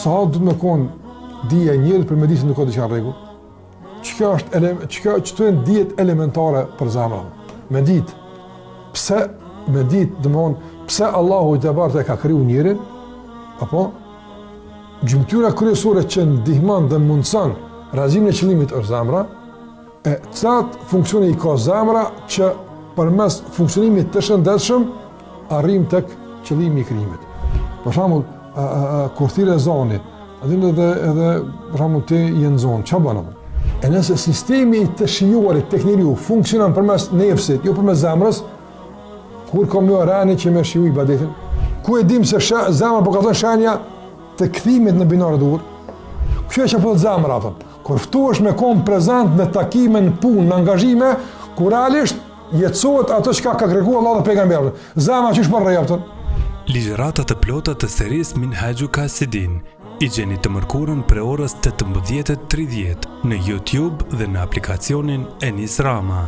sa du të me konë dija njërit për me di se nuk ka të qanë rregull? Çka të e dijet elementare për zemrën? Me ditë. Pse me ditë dëmon, pse Allahu i te bartë e ka kriju njërin, apo gjymtyra kryesore që ndihmon dhe mundson realizimin e qëllimit është zemra, e çat funksioni i ka zemra që përmes funksionimit të shëndetshëm arrim tek qëllimi i krijimit. Për shembull, kur thirrë zoni, atë edhe për shembull ti je në zonë, ç'a bën apo? E nëse sistemi i të shijuarit tek njeriu funksionon përmes nefsit, jo përmes zemrës, kur kam jo rani që me shiju ibadetin, ku e dim se zemra po ka thënë shenja të kthimit në binarë duhur? Kjo që po të zemra, kur ftuhesh me kom prezant në takime, në punë, në angazhime, kur realisht jetësohet ato që ka kërkuar Allah dhe pejgamberi. Zemra që shpër rejaptën. Ligjëratat të plota të serisë Minhaju Kasidin i gjeni të mërkurën për orës 18:30 në YouTube dhe në aplikacionin Enis Rama.